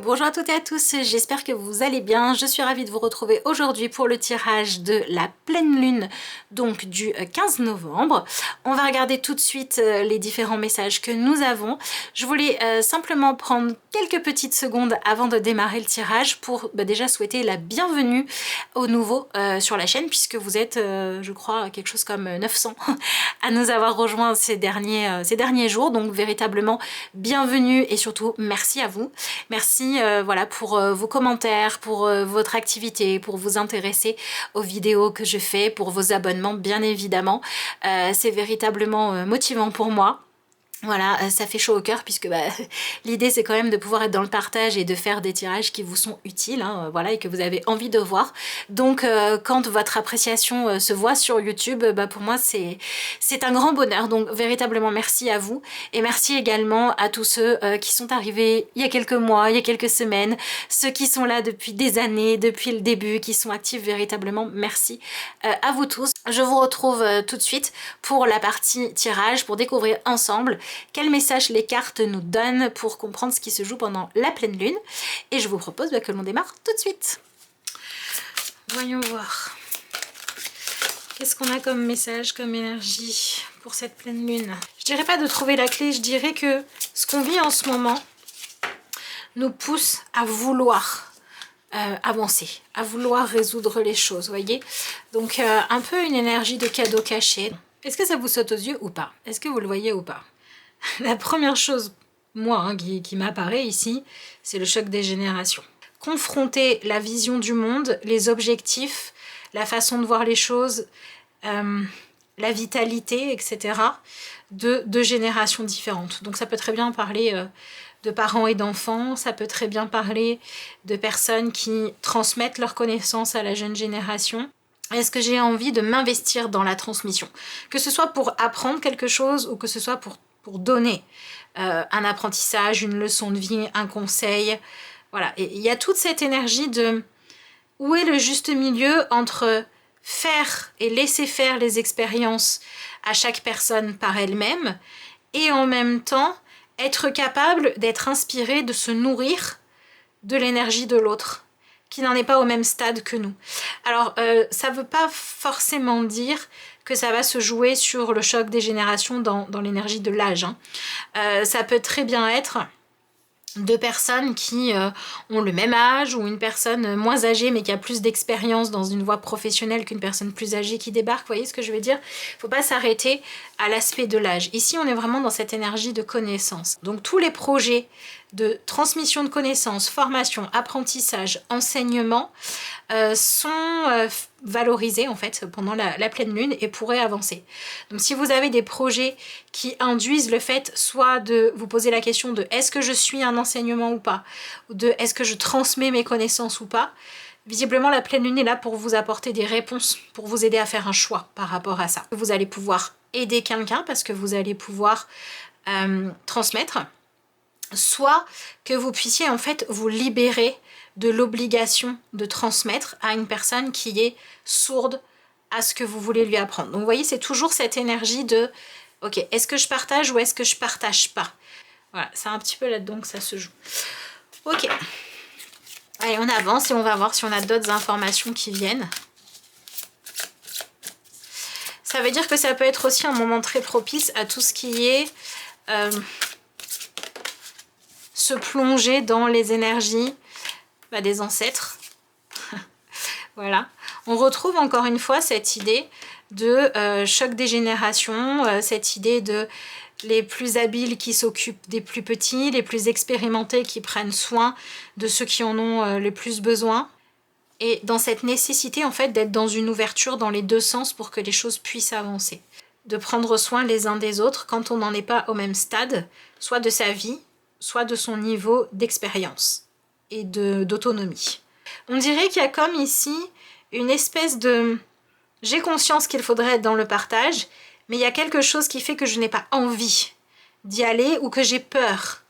Bonjour à toutes et à tous, j'espère que vous allez bien. Je suis ravie de vous retrouver aujourd'hui pour le tirage de la pleine lune, donc du 15 novembre. On va regarder tout de suite les différents messages que nous avons. Je voulais simplement prendre quelques petites secondes avant de démarrer le tirage pour déjà souhaiter la bienvenue aux nouveaux sur la chaîne, puisque vous êtes, je crois, quelque chose comme 900 à nous avoir rejoints ces derniers jours. Donc véritablement bienvenue et surtout merci à vous. Merci voilà, pour vos commentaires, pour votre activité, pour vous intéresser aux vidéos que je fais, pour vos abonnements bien évidemment. C'est véritablement motivant pour moi. Voilà, ça fait chaud au cœur puisque l'idée c'est quand même de pouvoir être dans le partage et de faire des tirages qui vous sont utiles, hein, voilà, et que vous avez envie de voir. Donc quand votre appréciation se voit sur YouTube, pour moi c'est un grand bonheur. Donc véritablement merci à vous et merci également à tous ceux qui sont arrivés il y a quelques mois, il y a quelques semaines, ceux qui sont là depuis des années, depuis le début, qui sont actifs, véritablement merci à vous tous. Je vous retrouve tout de suite pour la partie tirage, pour découvrir ensemble quel message les cartes nous donnent pour comprendre ce qui se joue pendant la pleine lune. Et je vous propose que l'on démarre tout de suite. Voyons voir. Qu'est-ce qu'on a comme message, comme énergie pour cette pleine lune? Je dirais pas de trouver la clé, je dirais que ce qu'on vit en ce moment nous pousse à vouloir avancer, à vouloir résoudre les choses, voyez. Donc un peu une énergie de cadeau caché. Est-ce que ça vous saute aux yeux ou pas? Est-ce que vous le voyez ou pas? La première chose, moi, qui m'apparaît ici, c'est le choc des générations. Confronter la vision du monde, les objectifs, la façon de voir les choses, la vitalité, etc., de deux générations différentes. Donc ça peut très bien parler de parents et d'enfants, ça peut très bien parler de personnes qui transmettent leurs connaissances à la jeune génération. Est-ce que j'ai envie de m'investir dans la transmission? Que ce soit pour apprendre quelque chose ou que ce soit pour donner un apprentissage, une leçon de vie, un conseil. Voilà, et il y a toute cette énergie de où est le juste milieu entre faire et laisser faire les expériences à chaque personne par elle-même et en même temps être capable d'être inspiré, de se nourrir de l'énergie de l'autre qui n'en est pas au même stade que nous. Alors, ça ne veut pas forcément dire que ça va se jouer sur le choc des générations dans l'énergie de l'âge. Hein. Ça peut très bien être deux personnes qui ont le même âge ou une personne moins âgée mais qui a plus d'expérience dans une voie professionnelle qu'une personne plus âgée qui débarque, vous voyez ce que je veux dire? Il ne faut pas s'arrêter à l'aspect de l'âge. Ici, on est vraiment dans cette énergie de connaissance. Donc tous les projets de transmission de connaissances, formation, apprentissage, enseignement sont valorisés en fait pendant la pleine lune et pourraient avancer. Donc si vous avez des projets qui induisent le fait soit de vous poser la question de est-ce que je suis un enseignement ou pas, ou de est-ce que je transmets mes connaissances ou pas, visiblement la pleine lune est là pour vous apporter des réponses, pour vous aider à faire un choix par rapport à ça. Vous allez pouvoir aider quelqu'un parce que vous allez pouvoir transmettre, soit que vous puissiez en fait vous libérer de l'obligation de transmettre à une personne qui est sourde à ce que vous voulez lui apprendre. Donc vous voyez, c'est toujours cette énergie de ok, est-ce que je partage ou est-ce que je partage pas? Voilà, c'est un petit peu là-dedans que ça se joue. Ok, allez, on avance et on va voir si on a d'autres informations qui viennent. Ça veut dire que ça peut être aussi un moment très propice à tout ce qui est se plonger dans les énergies des ancêtres. Voilà. On retrouve encore une fois cette idée de choc des générations, cette idée de les plus habiles qui s'occupent des plus petits, les plus expérimentés qui prennent soin de ceux qui en ont le plus besoin. Et dans cette nécessité en fait d'être dans une ouverture dans les deux sens pour que les choses puissent avancer. De prendre soin les uns des autres quand on n'en est pas au même stade, soit de sa vie, soit de son niveau d'expérience et d'autonomie. On dirait qu'il y a comme ici une espèce de... J'ai conscience qu'il faudrait être dans le partage, mais il y a quelque chose qui fait que je n'ai pas envie d'y aller ou que j'ai peur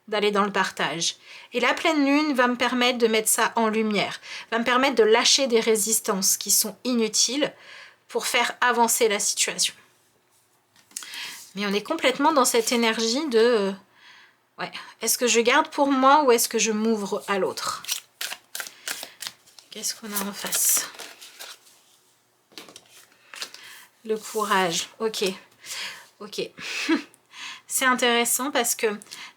d'aller dans le partage. Et la pleine lune va me permettre de mettre ça en lumière, va me permettre de lâcher des résistances qui sont inutiles pour faire avancer la situation. Mais on est complètement dans cette énergie de Ouais. Est-ce que je garde pour moi ou est-ce que je m'ouvre à l'autre? Qu'est-ce qu'on a en face? Le courage. Ok. Ok. C'est intéressant parce que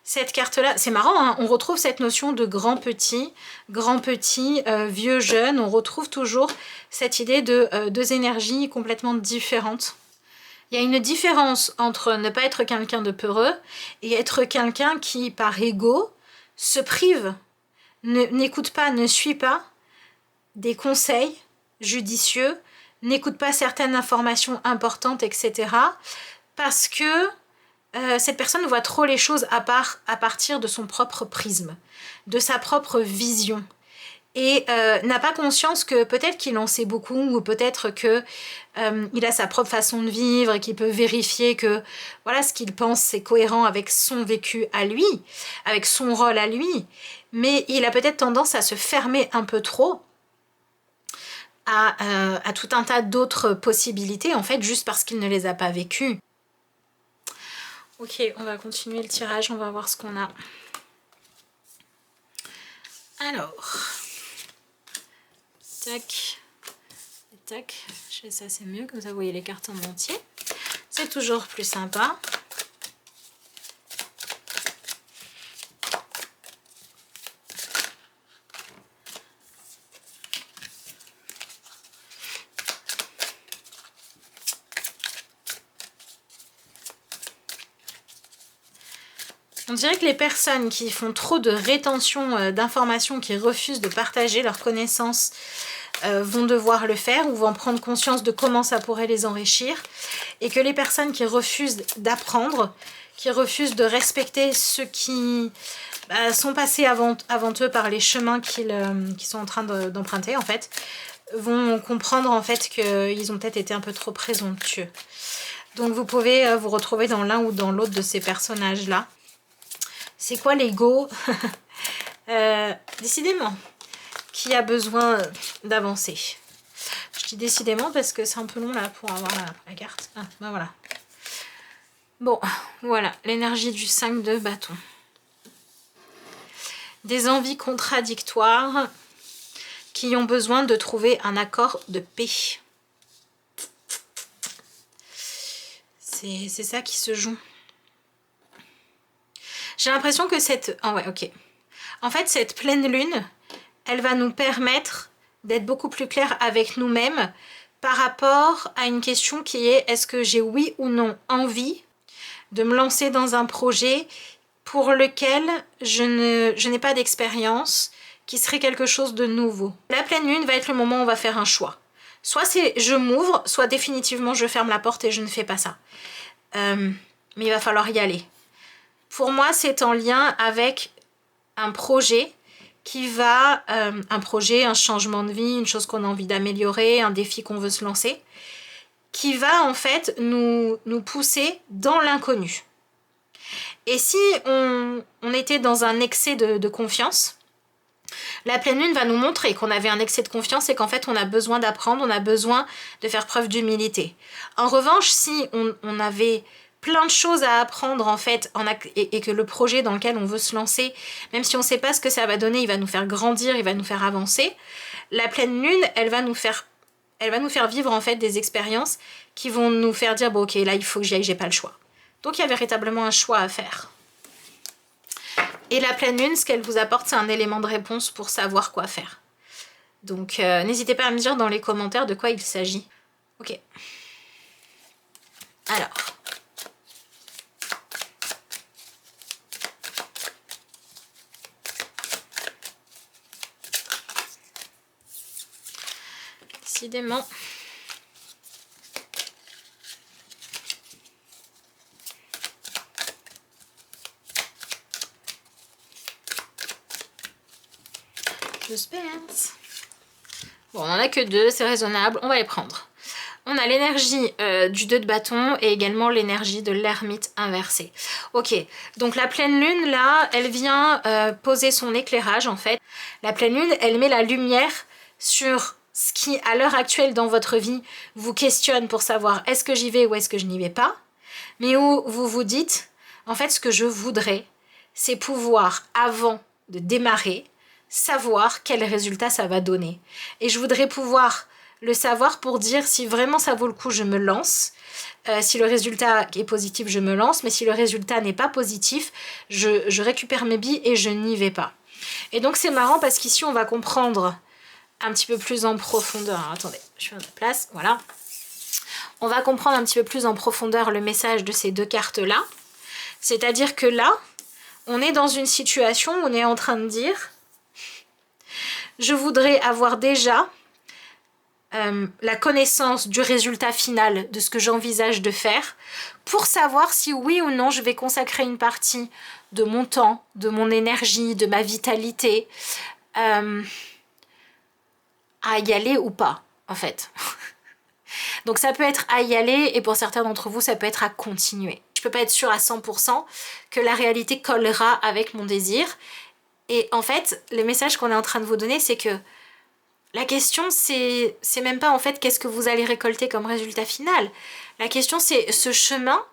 cette carte-là, c'est marrant, hein, on retrouve cette notion de grand-petit, vieux-jeune. On retrouve toujours cette idée de deux énergies complètement différentes. Il y a une différence entre ne pas être quelqu'un de peureux et être quelqu'un qui, par ego, se prive, n'écoute pas, ne suit pas des conseils judicieux, n'écoute pas certaines informations importantes, etc. Parce que cette personne voit trop les choses à partir de son propre prisme, de sa propre vision. Et n'a pas conscience que peut-être qu'il en sait beaucoup, ou peut-être que il a sa propre façon de vivre et qu'il peut vérifier que voilà, ce qu'il pense c'est cohérent avec son vécu à lui, avec son rôle à lui. Mais il a peut-être tendance à se fermer un peu trop à tout un tas d'autres possibilités, en fait, juste parce qu'il ne les a pas vécues. Ok, on va continuer le tirage, on va voir ce qu'on a. Alors, tac, tac, ça c'est mieux, comme ça vous voyez les cartes en entier. C'est toujours plus sympa. On dirait que les personnes qui font trop de rétention d'informations, qui refusent de partager leurs connaissances, vont devoir le faire ou vont prendre conscience de comment ça pourrait les enrichir. Et que les personnes qui refusent d'apprendre, qui refusent de respecter ceux qui sont passés avant eux par les chemins qu'ils sont en train d'emprunter, en fait, vont comprendre en fait qu'ils ont peut-être été un peu trop présomptueux. Donc vous pouvez vous retrouver dans l'un ou dans l'autre de ces personnages-là. C'est quoi l'ego? Décidément, qui a besoin d'avancer. Je dis décidément parce que c'est un peu long là pour avoir la carte. Ah, ben voilà. Bon, voilà, l'énergie du 5 de bâton. Des envies contradictoires qui ont besoin de trouver un accord de paix. C'est ça qui se joue. J'ai l'impression que cette... Ah ouais, ok. En fait, cette pleine lune, elle va nous permettre d'être beaucoup plus clair avec nous-mêmes par rapport à une question qui est: est-ce que j'ai oui ou non envie de me lancer dans un projet pour lequel je n'ai pas d'expérience, qui serait quelque chose de nouveau. La pleine lune va être le moment où on va faire un choix. Soit c'est je m'ouvre, soit définitivement je ferme la porte et je ne fais pas ça. Mais il va falloir y aller. Pour moi, c'est en lien avec un projet qui va... un projet, un changement de vie, une chose qu'on a envie d'améliorer, un défi qu'on veut se lancer, qui va en fait nous pousser dans l'inconnu. Et si on était dans un excès de confiance, la pleine lune va nous montrer qu'on avait un excès de confiance et qu'en fait on a besoin d'apprendre, on a besoin de faire preuve d'humilité. En revanche, si on avait plein de choses à apprendre en fait et que le projet dans lequel on veut se lancer, même si on ne sait pas ce que ça va donner, il va nous faire grandir, il va nous faire avancer, la pleine lune, elle va nous faire vivre en fait des expériences qui vont nous faire dire bon ok, là il faut que j'y aille, j'ai pas le choix. Donc il y a véritablement un choix à faire. Et la pleine lune, ce qu'elle vous apporte, c'est un élément de réponse pour savoir quoi faire. Donc n'hésitez pas à me dire dans les commentaires de quoi il s'agit. Ok. Alors. Décidément. Suspense. Bon, on en a que deux, c'est raisonnable, on va les prendre. On a l'énergie du 2 de bâton et également l'énergie de l'ermite inversé. Ok, donc la pleine lune là, elle vient poser son éclairage en fait. La pleine lune, elle met la lumière sur ce qui à l'heure actuelle dans votre vie vous questionne pour savoir est-ce que j'y vais ou est-ce que je n'y vais pas. Mais où vous vous dites, en fait ce que je voudrais, c'est pouvoir, avant de démarrer, savoir quel résultat ça va donner. Et je voudrais pouvoir le savoir pour dire si vraiment ça vaut le coup, je me lance. Si le résultat est positif, je me lance. Mais si le résultat n'est pas positif, je récupère mes billes et je n'y vais pas. Et donc c'est marrant parce qu'ici on va comprendre un petit peu plus en profondeur. Alors, attendez, je fais ma place, voilà. On va comprendre un petit peu plus en profondeur le message de ces deux cartes-là. C'est-à-dire que là, on est dans une situation où on est en train de dire « Je voudrais avoir déjà la connaissance du résultat final de ce que j'envisage de faire pour savoir si oui ou non je vais consacrer une partie de mon temps, de mon énergie, de ma vitalité à y aller ou pas, en fait. » Donc ça peut être à y aller et pour certains d'entre vous, ça peut être à continuer. Je peux pas être sûre à 100% que la réalité collera avec mon désir. Et en fait, le message qu'on est en train de vous donner, c'est que la question, c'est même pas en fait qu'est-ce que vous allez récolter comme résultat final. La question, c'est ce chemin,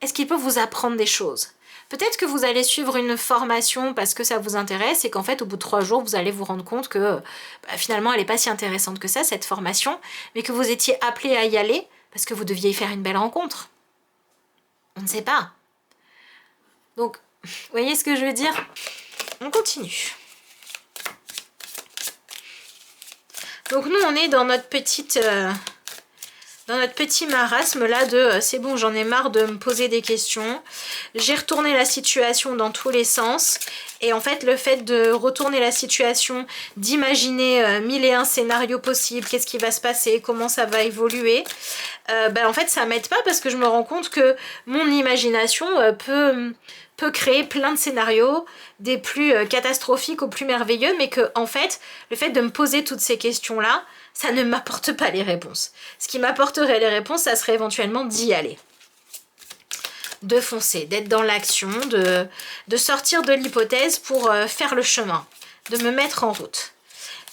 est-ce qu'il peut vous apprendre des choses? Peut-être que vous allez suivre une formation parce que ça vous intéresse et qu'en fait, au bout de 3 jours, vous allez vous rendre compte que finalement, elle n'est pas si intéressante que ça, cette formation, mais que vous étiez appelé à y aller parce que vous deviez y faire une belle rencontre. On ne sait pas. Donc, vous voyez ce que je veux dire? On continue. Donc nous, on est dans notre petite... dans notre petit marasme là de c'est bon, j'en ai marre de me poser des questions, j'ai retourné la situation dans tous les sens et en fait le fait de retourner la situation, d'imaginer 1001 scénarios possibles, qu'est-ce qui va se passer, comment ça va évoluer, en fait ça m'aide pas parce que je me rends compte que mon imagination peut créer plein de scénarios, des plus catastrophiques aux plus merveilleux, mais que en fait le fait de me poser toutes ces questions là, ça ne m'apporte pas les réponses. Ce qui m'apporterait les réponses, ça serait éventuellement d'y aller. De foncer, d'être dans l'action, de sortir de l'hypothèse pour faire le chemin, de me mettre en route.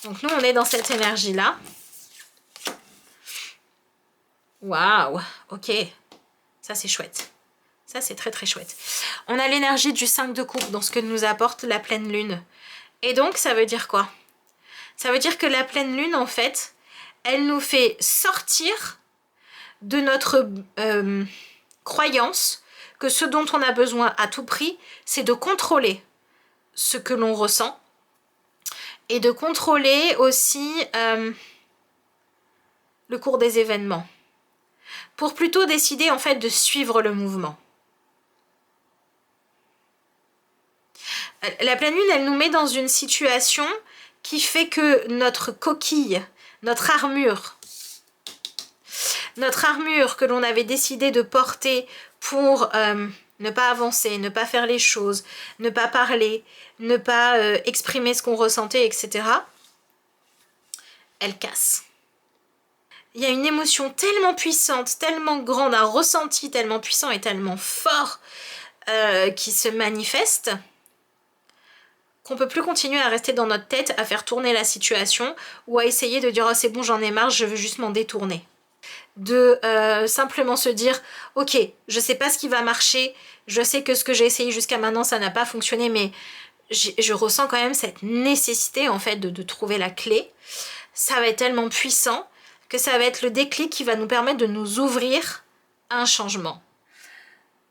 Donc nous, on est dans cette énergie-là. Waouh, ok. Ça, c'est chouette. Ça, c'est très très chouette. On a l'énergie du 5 de coupe dans ce que nous apporte la pleine lune. Et donc, ça veut dire quoi ? Ça veut dire que la pleine lune, en fait, elle nous fait sortir de notre croyance que ce dont on a besoin à tout prix, c'est de contrôler ce que l'on ressent et de contrôler aussi le cours des événements pour plutôt décider en fait de suivre le mouvement. La pleine lune, elle nous met dans une situation qui fait que notre coquille, notre armure que l'on avait décidé de porter pour ne pas avancer, ne pas faire les choses, ne pas parler, ne pas exprimer ce qu'on ressentait, etc., elle casse. Il y a une émotion tellement puissante, tellement grande, un ressenti tellement puissant et tellement fort qui se manifeste qu'on peut plus continuer à rester dans notre tête, à faire tourner la situation ou à essayer de dire « Oh, c'est bon, j'en ai marre, je veux juste m'en détourner ». De simplement se dire « Ok, je sais pas ce qui va marcher, je sais que ce que j'ai essayé jusqu'à maintenant, ça n'a pas fonctionné, mais je ressens quand même cette nécessité en fait de trouver la clé. Ça va être tellement puissant que ça va être le déclic qui va nous permettre de nous ouvrir à un changement. »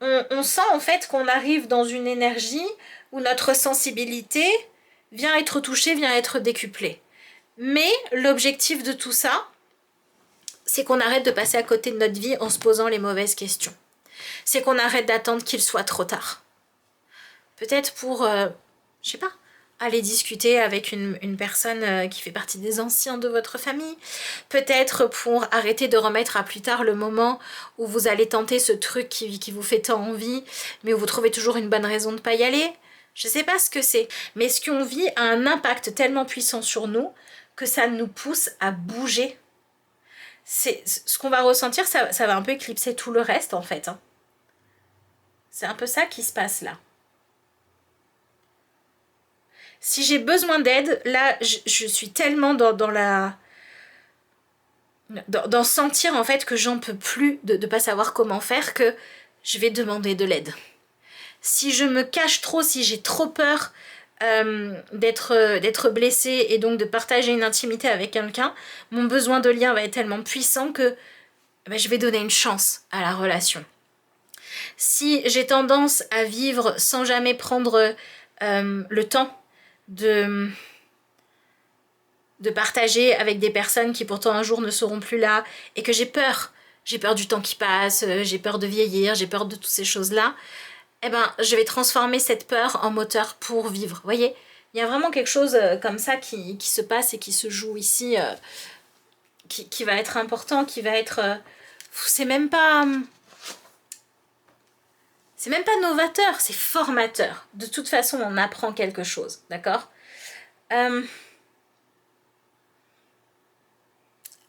On sent en fait qu'on arrive dans une énergie où notre sensibilité vient être touchée, vient être décuplée. Mais l'objectif de tout ça, c'est qu'on arrête de passer à côté de notre vie en se posant les mauvaises questions. C'est qu'on arrête d'attendre qu'il soit trop tard. Peut-être pour, je sais pas, aller discuter avec une personne qui fait partie des anciens de votre famille. Peut-être pour arrêter de remettre à plus tard le moment où vous allez tenter ce truc qui vous fait tant envie, mais où vous trouvez toujours une bonne raison de ne pas y aller. Je sais pas ce que c'est, mais ce qu'on vit a un impact tellement puissant sur nous que ça nous pousse à bouger. Ce qu'on va ressentir, ça va un peu éclipser tout le reste en fait. C'est un peu ça qui se passe là. Si j'ai besoin d'aide, là, je suis tellement dans sentir en fait que j'en peux plus de pas savoir comment faire que je vais demander de l'aide. Si je me cache trop, si j'ai trop peur d'être blessée et donc de partager une intimité avec quelqu'un, mon besoin de lien va être tellement puissant que je vais donner une chance à la relation. Si j'ai tendance à vivre sans jamais prendre le temps de partager avec des personnes qui pourtant un jour ne seront plus là et que j'ai peur du temps qui passe, j'ai peur de vieillir, j'ai peur de toutes ces choses-là, eh ben, je vais transformer cette peur en moteur pour vivre. Vous voyez, il y a vraiment quelque chose comme ça qui se passe et qui se joue ici, qui va être important, qui va être... c'est même pas novateur, c'est formateur. De toute façon, on apprend quelque chose, d'accord?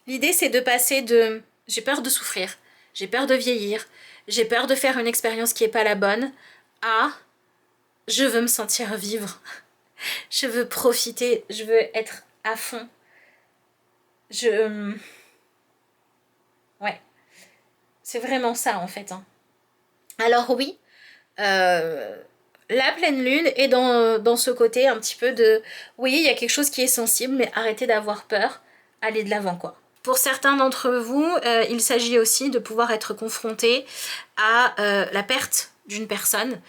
L'idée, c'est de passer de « j'ai peur de souffrir, j'ai peur de vieillir, j'ai peur de faire une expérience qui n'est pas la bonne » à « je veux me sentir vivre, je veux profiter, je veux être à fond, ouais, c'est vraiment ça en fait. Hein. Alors oui, la pleine lune est dans ce côté un petit peu de oui, il y a quelque chose qui est sensible, mais arrêtez d'avoir peur, allez de l'avant quoi. Pour certains d'entre vous, il s'agit aussi de pouvoir être confronté à la perte d'une personne,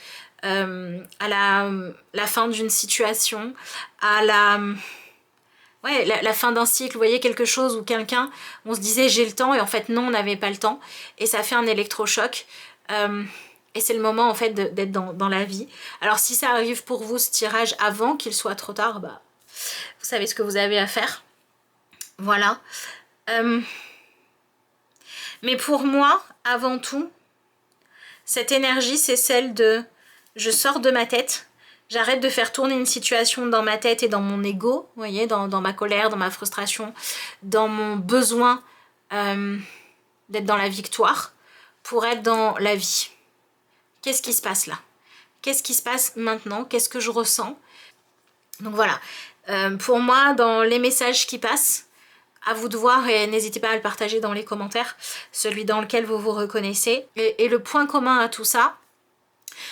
à la fin d'une situation, à la fin d'un cycle. Vous voyez, quelque chose où quelqu'un, on se disait j'ai le temps et en fait non, on n'avait pas le temps et ça fait un électrochoc. Et c'est le moment en fait d'être dans la vie. Alors si ça arrive pour vous ce tirage avant qu'il soit trop tard, bah, vous savez ce que vous avez à faire. Voilà. Mais pour moi, avant tout, cette énergie, c'est celle de je sors de ma tête, j'arrête de faire tourner une situation dans ma tête et dans mon ego, vous voyez, dans ma colère, dans ma frustration, dans mon besoin d'être dans la victoire, pour être dans la vie. Qu'est-ce qui se passe là? Qu'est-ce qui se passe maintenant? Qu'est-ce que je ressens? Donc voilà, pour moi, dans les messages qui passent, à vous de voir et n'hésitez pas à le partager dans les commentaires, celui dans lequel vous vous reconnaissez. Et le point commun à tout ça,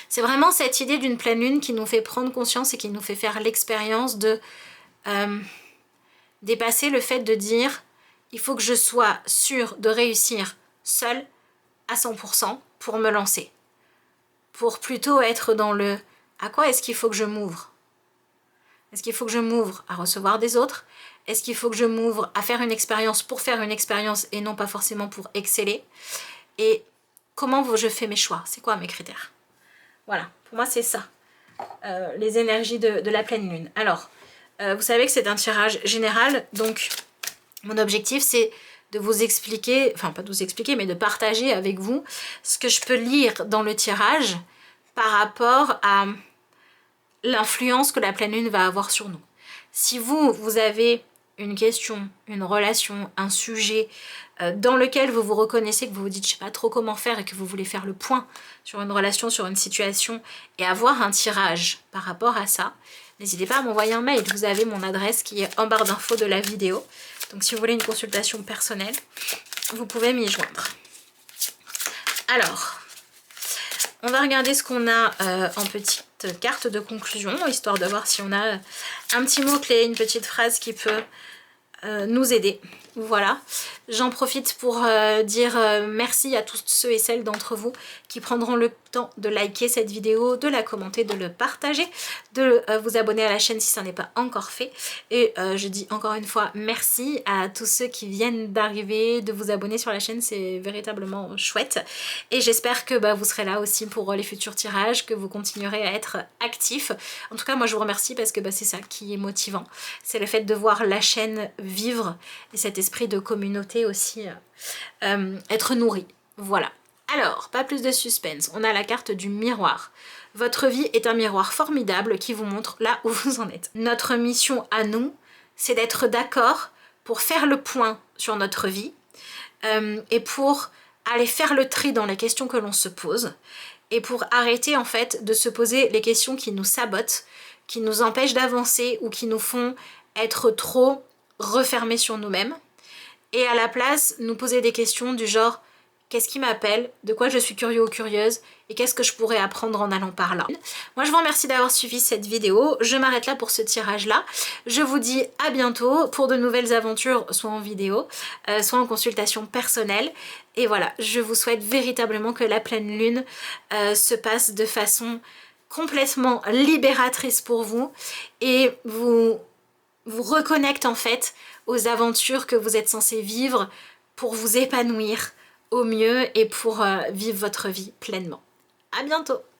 c'est vraiment cette idée d'une pleine lune qui nous fait prendre conscience et qui nous fait faire l'expérience de dépasser le fait de dire il faut que je sois sûre de réussir seule à 100% pour me lancer. Pour plutôt être dans le à quoi est-ce qu'il faut que je m'ouvre? Est-ce qu'il faut que je m'ouvre à recevoir des autres? Est-ce qu'il faut que je m'ouvre à faire une expérience pour faire une expérience et non pas forcément pour exceller? Et comment je fais mes choix? C'est quoi mes critères? Voilà, pour moi c'est ça, les énergies de la pleine lune. Alors, vous savez que c'est un tirage général, donc mon objectif c'est de vous expliquer, enfin pas de vous expliquer, mais de partager avec vous ce que je peux lire dans le tirage par rapport à l'influence que la pleine lune va avoir sur nous. Si vous avez une question, une relation, un sujet dans lequel vous vous reconnaissez, que vous vous dites je sais pas trop comment faire et que vous voulez faire le point sur une relation, sur une situation et avoir un tirage par rapport à ça, n'hésitez pas à m'envoyer un mail. Vous avez mon adresse qui est en barre d'infos de la vidéo. Donc si vous voulez une consultation personnelle, vous pouvez m'y joindre. Alors, on va regarder ce qu'on a en petite carte de conclusion, histoire de voir si on a un petit mot-clé, une petite phrase qui peut nous aider. Voilà, j'en profite pour dire merci à tous ceux et celles d'entre vous qui prendront le temps de liker cette vidéo, de la commenter, de le partager, de vous abonner à la chaîne si ça n'est pas encore fait. Et je dis encore une fois merci à tous ceux qui viennent d'arriver, de vous abonner sur la chaîne, c'est véritablement chouette. Et j'espère que vous serez là aussi pour les futurs tirages, que vous continuerez à être actifs. En tout cas, moi je vous remercie parce que c'est ça qui est motivant. C'est le fait de voir la chaîne vivre et cet esprit de communauté aussi être nourri. Voilà. Alors, pas plus de suspense, on a la carte du miroir. Votre vie est un miroir formidable qui vous montre là où vous en êtes. Notre mission à nous, c'est d'être d'accord pour faire le point sur notre vie et pour aller faire le tri dans les questions que l'on se pose et pour arrêter en fait de se poser les questions qui nous sabotent, qui nous empêchent d'avancer ou qui nous font être trop refermés sur nous-mêmes et à la place nous poser des questions du genre qu'est-ce qui m'appelle, de quoi je suis curieux ou curieuse et qu'est-ce que je pourrais apprendre en allant par là. Moi je vous remercie d'avoir suivi cette vidéo, je m'arrête là pour ce tirage là. Je vous dis à bientôt pour de nouvelles aventures, soit en vidéo, soit en consultation personnelle. Et voilà, je vous souhaite véritablement que la pleine lune se passe de façon complètement libératrice pour vous et vous reconnecte en fait aux aventures que vous êtes censé vivre pour vous épanouir au mieux et pour vivre votre vie pleinement. À bientôt!